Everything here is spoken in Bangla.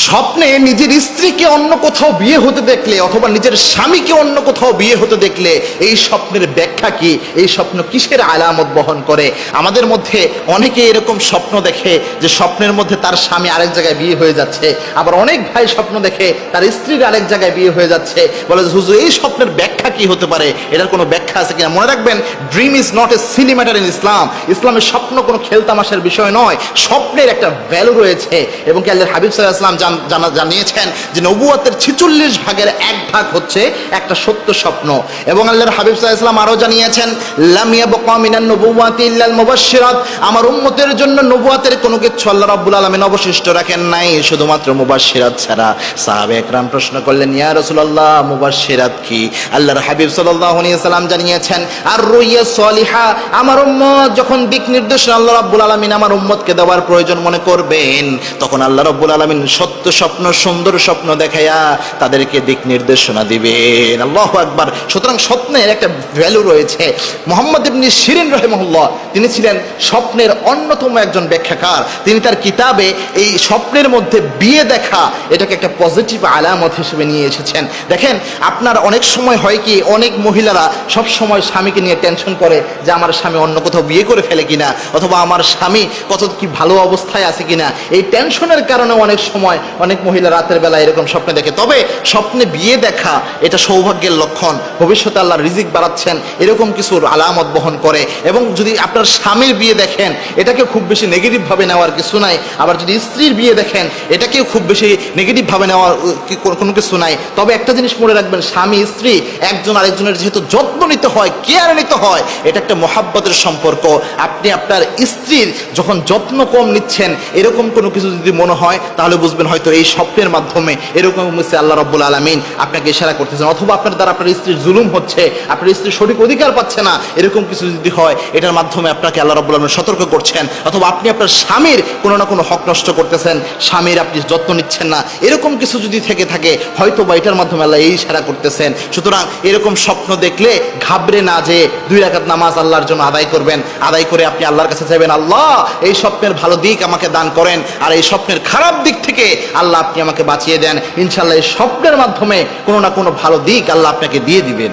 স্বপ্নে নিজের স্ত্রীকে অন্য কোথাও বিয়ে হতে দেখলে অথবা নিজের স্বামীকে অন্য কোথাও বিয়ে হতে দেখলে এই স্বপ্নের ব্যাখ্যা কি, এই স্বপ্ন কিসের আলামত বহন করে? আমাদের মধ্যে অনেকে এরকম স্বপ্ন দেখে যে স্বপ্নের মধ্যে তার স্বামী আরেক জায়গায় বিয়ে হয়ে যাচ্ছে, আবার অনেক ভাই স্বপ্ন দেখে তার স্ত্রীর আরেক জায়গায় বিয়ে হয়ে যাচ্ছে। বলে হুজুর এই স্বপ্নের ব্যাখ্যা কি হতে পারে, এটার কোনো ব্যাখ্যা আছে কিনা? মনে রাখবেন, dream is not a silly matter in Islam. ইসলামের স্বপ্ন কোনো খেলতামাশার বিষয় নয়, স্বপ্নের একটা ভ্যালু রয়েছে। এবং কি আল্লাহর হাবিব সাল্লাল্লাহু আলাইহি ওয়াসাল্লাম জানিয়েছেন যে নবুয়তের 46 ভাগের এক ভাগ হচ্ছে একটা সত্য স্বপ্ন। এবং আল্লাহর হাবিব সাল্লাল্লাহু আলাইহি ওয়াসাল্লাম আরো জানিয়েছেন, লাম ইয়াবকা মিনান নবুওয়াতি ইল্লাল মুবাশশিরাত, আমার উম্মতের জন্য নবুয়তের কোনো কিছু আল্লাহ রাব্বুল আলামিন অবশিষ্ট রাখেন নাই, শুধুমাত্র মুবাশশিরাত ছাড়া। সাহাবায়ে একরাম প্রশ্ন করলেন, ইয়া রাসূলুল্লাহ, মুবাশশিরাত কি? আল্লাহর হাবিব সাল্লাল্লাহু আলাইহি ওয়াসাল্লাম জানিয়েছেন, আর রুইয়া সলিহা, আমার উম্মত যখন দিক নির্দেশনা আল্লাহ রাব্বুল আলামিন আমার উম্মতকে দেওয়ার প্রয়োজন মনে করবেন, তখন আল্লাহ রাব্বুল আলামিন সত্য স্বপ্ন, সুন্দর স্বপ্ন দেখাইয়া তাদেরকে দিক নির্দেশনা দিবেন। আল্লাহু আকবার। সুতরাং স্বপ্নের একটা ভ্যালু রয়েছে। মুহাম্মদ ইবনে সিরিন রাহিমাহুল্লাহ, তিনি ছিলেন স্বপ্নের অন্যতম একজন ব্যাখ্যাকার। তিনি তার কিতাবে এই স্বপ্নের মধ্যে বিয়ে দেখা এটাকে একটা পজিটিভ আলামত হিসেবে নিয়ে এসেছেন। দেখেন, আপনার অনেক সময় হয় কি, অনেক মহিলারা সব সময় স্বামীকে নিয়ে টেনশন করে যে আমার স্বামী অন্য কোথাও বিয়ে করে ফেলে কিনা, অথবা আমার স্বামী কত কি ভালো অবস্থায় আছে কিনা। এই টেনশনের কারণে অনেক সময় অনেক মহিলা রাতের বেলা এরকম স্বপ্নে দেখে। তবে স্বপ্নে বিয়ে দেখা এটা সৌভাগ্যের লক্ষণ, ভবিষ্যতে আল্লাহ রিজিক বাড়াচ্ছেন এরকম কিছুর আলামত বহন করে। এবং যদি আপনার স্বামীর বিয়ে দেখেন, এটাকে খুব বেশি নেগেটিভভাবে নেওয়ার কিছু নাই। আবার যদি স্ত্রীর বিয়ে দেখেন, এটাকেও খুব বেশি নেগেটিভভাবে নেওয়ার কোনো কিছু নাই। তবে একটা জিনিস মনে রাখবেন, স্বামী স্ত্রী একজন আরেকজনের যেহেতু যত্ন নিতে হয়, কেয়ার নিতে হয়, এটা একটা মহাব্বতের সম্পর্ক। আপনি আপনার স্ত্রীর যখন যত্ন কম নিচ্ছেন এরকম কোনো কিছু যদি মনে হয়, তাহলে বুঝবেন হয়তো এই স্বপ্নের মাধ্যমে এরকম আল্লাহ রাব্বুল আলামিন আপনাকে ইশারা করতেছেন, অথবা আপনার দ্বারা আপনার স্ত্রীর জুলুম হচ্ছে, আপনার স্ত্রীর সঠিক অধিকার পাচ্ছে না, এরকম কিছু যদি হয় এটার মাধ্যমে আপনাকে আল্লাহ রাব্বুল আলামিন সতর্ক করছেন। অথবা আপনি আপনার স্বামীর কোনো না কোনো হক নষ্ট করতেছেন, স্বামীর আপনি যত্ন নিচ্ছেন না, এরকম কিছু যদি থেকে থাকে হয়তো বা এটার মাধ্যমে আল্লাহ এই ইশারা করতেছেন। সুতরাং এরকম স্বপ্ন দেখলে ঘাবড়ে না যে 2 রাকাত নামাজ আল্লাহর জন্য আদায় করবেন, আদায় করে আপনি আল্লাহর কাছে চাইবেন, আল্লাহ এই স্বপ্নের ভালো দিক আমাকে দান করেন, আর এই স্বপ্নের খারাপ দিক থেকে আল্লাহ আপনি আমাকে বাঁচিয়ে দেন। ইনশাআল্লাহ এই স্বপ্নের মাধ্যমে কোনো না কোনো ভালো দিক আল্লাহ আপনাকে দিয়ে দিবেন।